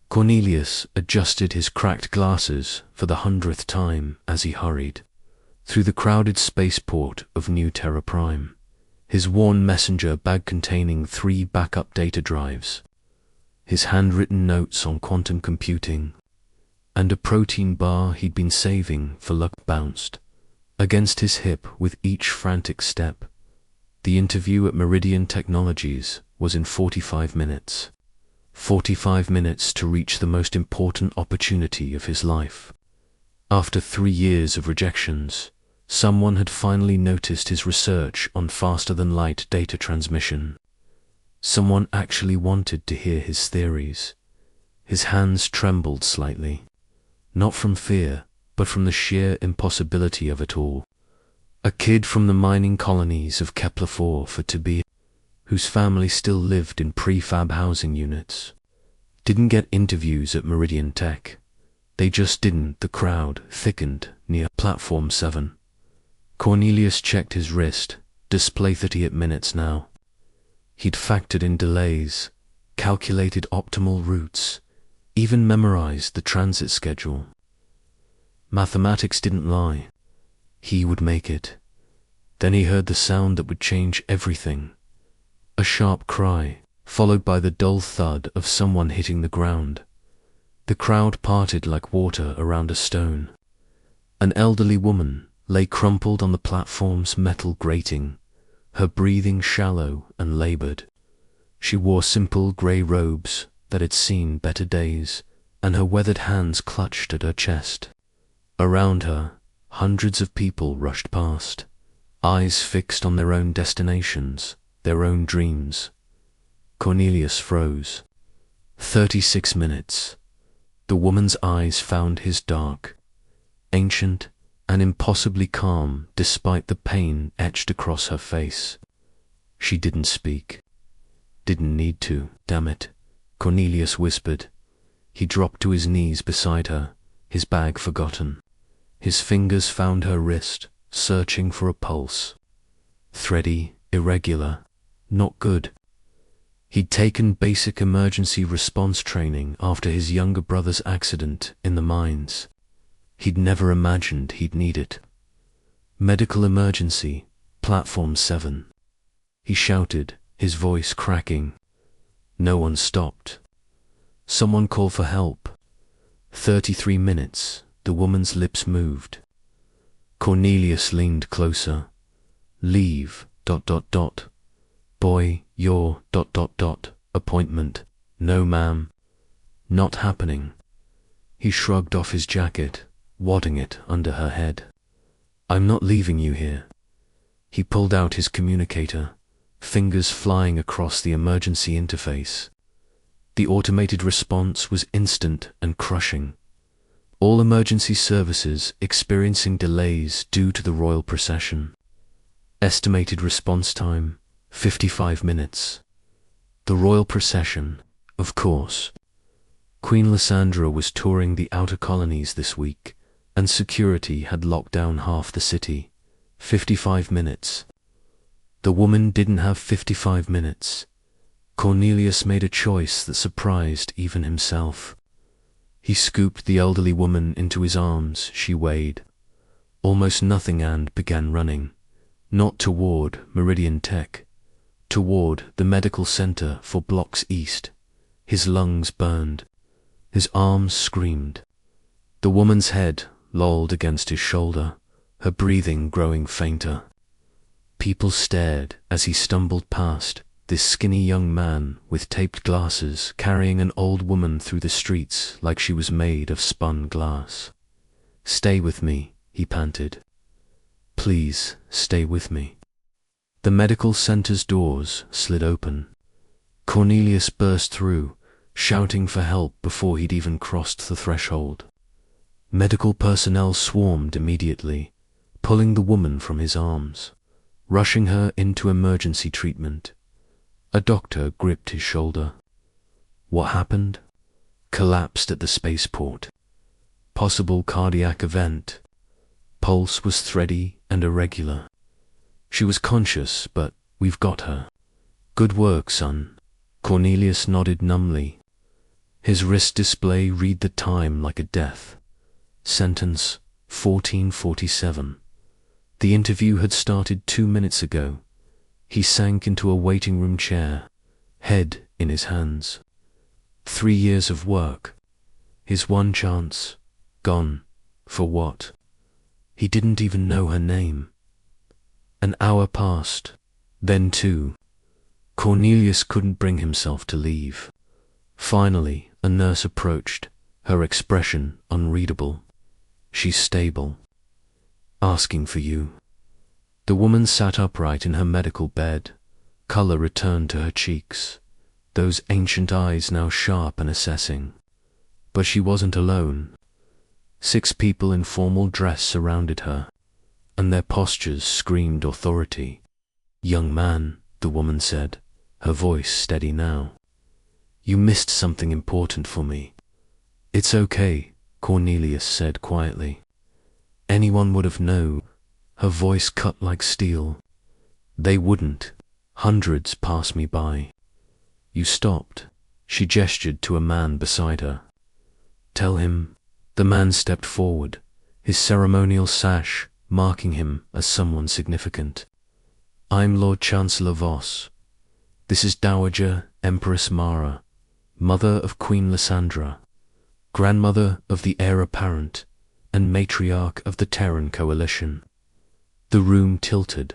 Cornelius adjusted his cracked glasses for the 100th time as he hurried through the crowded spaceport of New Terra Prime, his worn messenger bag containing 3 backup data drives, his handwritten notes on quantum computing, and a protein bar he'd been saving for luck bounced against his hip with each frantic step. The interview at Meridian Technologies was in 45 minutes. 45 minutes to reach the most important opportunity of his life. After 3 years of rejections, someone had finally noticed his research on faster-than-light data transmission. Someone actually wanted to hear his theories. His hands trembled slightly, not from fear, but from the sheer impossibility of it all. A kid from the mining colonies of Kepler-4 for to be, whose family still lived in prefab housing units, didn't get interviews at Meridian Tech. They just didn't. The crowd thickened near Platform 7. Cornelius checked his wrist, display 38 minutes now. He'd factored in delays, calculated optimal routes, even memorized the transit schedule. Mathematics didn't lie. He would make it. Then he heard the sound that would change everything. A sharp cry, followed by the dull thud of someone hitting the ground. The crowd parted like water around a stone. An elderly woman lay crumpled on the platform's metal grating, her breathing shallow and labored. She wore simple grey robes that had seen better days, and her weathered hands clutched at her chest. Around her, hundreds of people rushed past, eyes fixed on their own destinations, their own dreams. Cornelius froze. 36 minutes. The woman's eyes found his dark, ancient, and impossibly calm despite the pain etched across her face. She didn't speak. Didn't need to, damn it, Cornelius whispered. He dropped to his knees beside her, his bag forgotten. His fingers found her wrist, searching for a pulse. Thready, irregular, not good. He'd taken basic emergency response training after his younger brother's accident in the mines. He'd never imagined he'd need it. Medical emergency, Platform 7. He shouted, his voice cracking. No one stopped. Someone call for help. 33 minutes, the woman's lips moved. Cornelius leaned closer. Leave, ... Boy, your ... appointment. No, ma'am. Not happening. He shrugged off his jacket, wadding it under her head. I'm not leaving you here. He pulled out his communicator, fingers flying across the emergency interface. The automated response was instant and crushing. All emergency services experiencing delays due to the royal procession. Estimated response time, 55 minutes. The royal procession, of course. Queen Lysandra was touring the outer colonies this week, and security had locked down half the city. 55 minutes. The woman didn't have 55 minutes. Cornelius made a choice that surprised even himself. He scooped the elderly woman into his arms. She weighed almost nothing and began running, not toward Meridian Tech, toward the medical center for blocks east. His lungs burned. His arms screamed. The woman's head lolled against his shoulder, her breathing growing fainter. People stared as he stumbled past, this skinny young man with taped glasses carrying an old woman through the streets like she was made of spun glass. Stay with me, he panted. Please, stay with me. The medical center's doors slid open. Cornelius burst through, shouting for help before he'd even crossed the threshold. Medical personnel swarmed immediately, pulling the woman from his arms, rushing her into emergency treatment. A doctor gripped his shoulder. What happened? Collapsed at the spaceport. Possible cardiac event. Pulse was thready and irregular. She was conscious, but we've got her. Good work, son. Cornelius nodded numbly. His wrist display read the time like a death. Sentence 1447. The interview had started 2 minutes ago. He sank into a waiting room chair, head in his hands. 3 years of work. His one chance, gone. For what? He didn't even know her name. An hour passed, then 2. Cornelius couldn't bring himself to leave. Finally, a nurse approached, her expression unreadable. She's stable. Asking for you. The woman sat upright in her medical bed. Color returned to her cheeks, those ancient eyes now sharp and assessing. But she wasn't alone. 6 people in formal dress surrounded her, and their postures screamed authority. "Young man," the woman said, her voice steady now. "You missed something important for me." "It's okay," Cornelius said quietly. "Anyone would have known." Her voice cut like steel. "They wouldn't. Hundreds pass me by." "You stopped." She gestured to a man beside her. "Tell him." The man stepped forward, his ceremonial sash marking him as someone significant. "I'm Lord Chancellor Voss. This is Dowager Empress Mara, mother of Queen Lysandra, grandmother of the heir apparent, and matriarch of the Terran Coalition." The room tilted.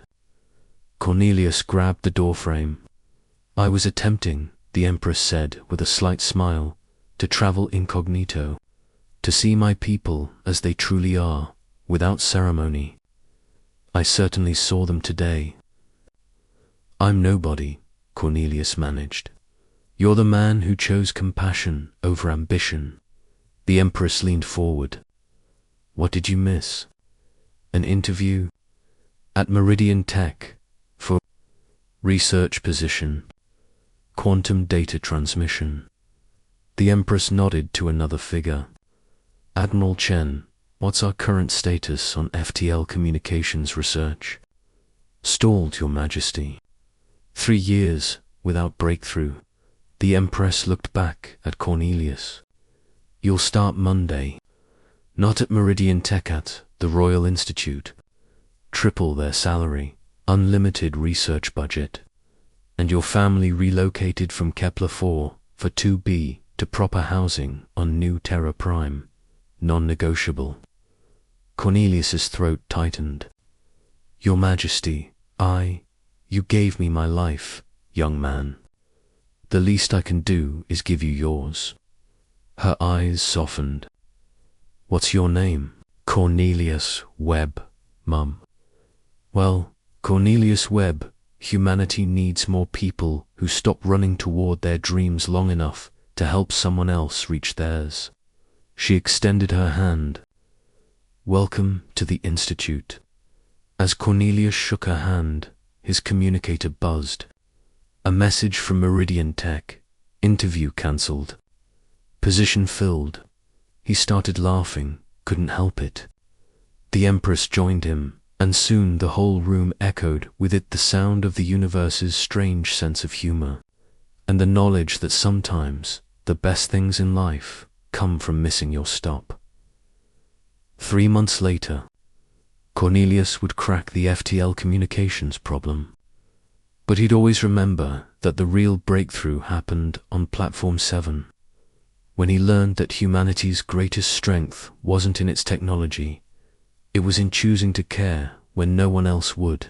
Cornelius grabbed the doorframe. "I was attempting," the Empress said with a slight smile, "to travel incognito, to see my people as they truly are, without ceremony. I certainly saw them today." "I'm nobody," Cornelius managed. "You're the man who chose compassion over ambition." The Empress leaned forward. "What did you miss?" "An interview at Meridian Tech for research position, quantum data transmission." The Empress nodded to another figure. "Admiral Chen, what's our current status on FTL communications research?" "Stalled, Your Majesty. 3 years without breakthrough." The Empress looked back at Cornelius. "You'll start Monday. Not at Meridian Tech, at the Royal Institute. Triple their salary, unlimited research budget, and your family relocated from Kepler 4 for 2B to proper housing on New Terra Prime. Non-negotiable." Cornelius's throat tightened. "Your Majesty, you gave me my life, young man. The least I can do is give you yours." Her eyes softened. "What's your name?" "Cornelius Webb, Mum." "Well, Cornelius Webb, humanity needs more people who stop running toward their dreams long enough to help someone else reach theirs." She extended her hand. "Welcome to the Institute." As Cornelius shook her hand, his communicator buzzed. A message from Meridian Tech. Interview cancelled. Position filled. He started laughing, couldn't help it. The Empress joined him, and soon the whole room echoed with it the sound of the universe's strange sense of humor, and the knowledge that sometimes the best things in life come from missing your stop. 3 months later, Cornelius would crack the FTL communications problem. But he'd always remember that the real breakthrough happened on Platform 7, when he learned that humanity's greatest strength wasn't in its technology, it was in choosing to care when no one else would.